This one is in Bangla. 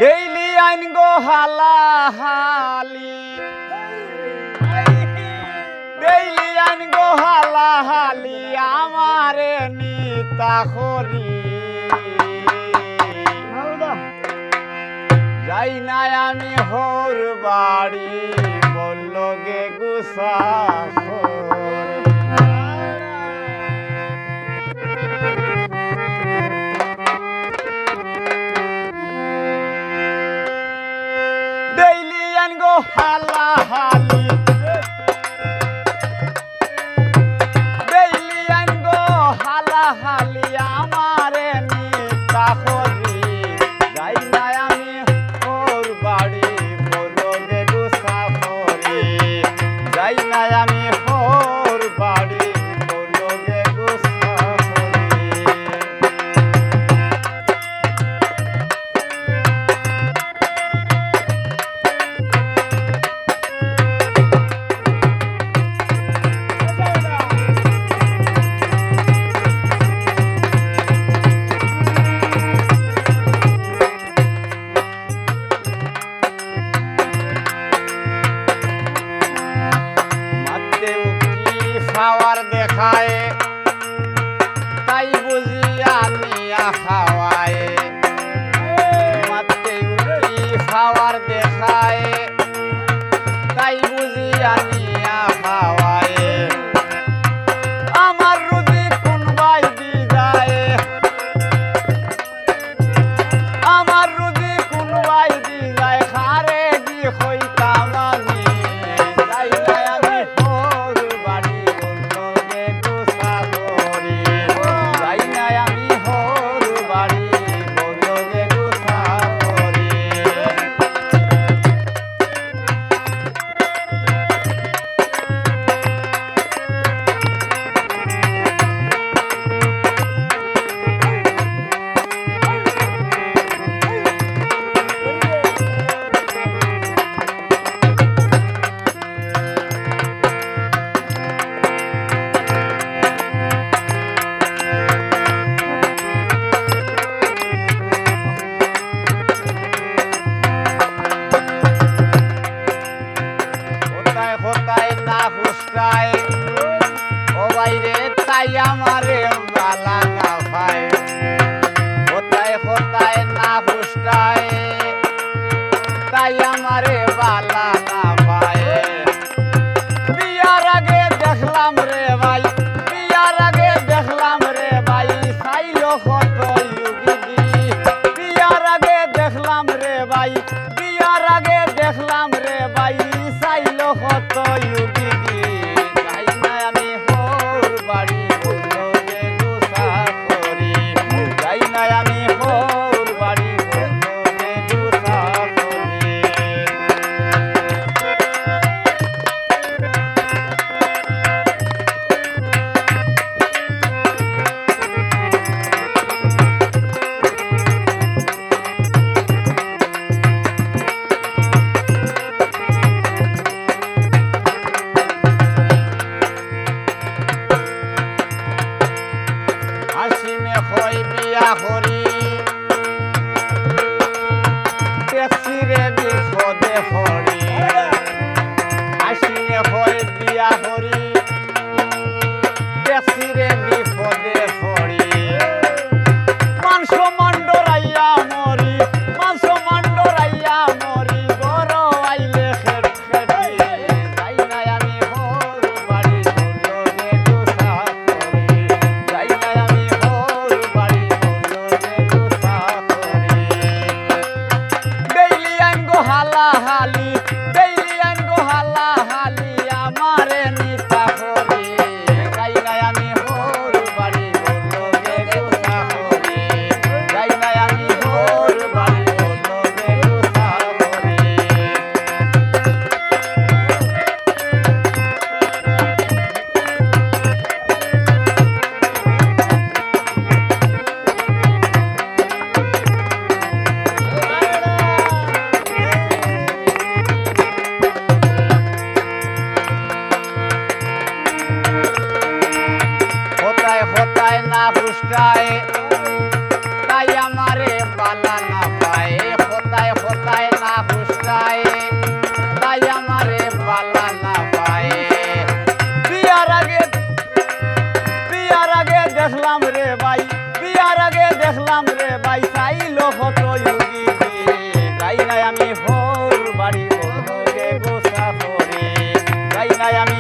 ডেইলি আইন গো হালাহালি, ডেইলি আইন গো হালাহালি আমারে নিতা করি। যাই নাই আমি হোর বাড়ি বলল গে গুসাখর। ডেইলি আইন গো হালাহালি, ডেইলি আইন গো হালাহালি আমারে নিতা করি। যাই নাই আমি হোর বাড়ি বলল গে গুসাখরি। যাই নাই আমি হোর বাড়ি বলল গে গুসাখরি। খাওয়ার দেখায় তাই বুঝি আনিয়া খাওয়ায়, মাতে উঠি খাওয়ার দেখায় তাই বুঝি আনিয়া খাওয়ায়। আমার রুজি কোন বাই দি যায়, আমার রুজি কোন বাই দি যায় খারে দি হইতাম আমি। যাই নাই আমি হোর বাড়ি বলল গে গুসাখরি। যাই নাই আমি হোর বাড়ি বলল গে গুসাখরি। কোথায় না হুস্টায় ও বাইরে তাই আমারে বালা না পায়। কোথায় না হুস্টায় তাই আমারে বালা না পায়। বিয়ার আগে দেখলাম রে ভাই, বিয়ার আগে দেখলাম রে ভাই চাইলো কত ইউগিদি। বিয়ার আগে দেখলাম রে ভাই, বিয়ার আগে দেখলাম রে ভাই চাইলো কত ইউগিদি। যাই নাই আমি হোর বাড়ি বলল গে গুসাখরি। যাই নাই আমি হোর বাড়ি বলল গে গুসাখরি। কষ্টায় তাই আমারে বালা না পায়ে বিয়ার আগে দেখলাম রে ভাই বিয়ার আগে দেখলাম রে ভাই চাইলো কত ইউগি যাই নাই আমি হোর বাড়ি গে গোসা করে যাই নাই আমি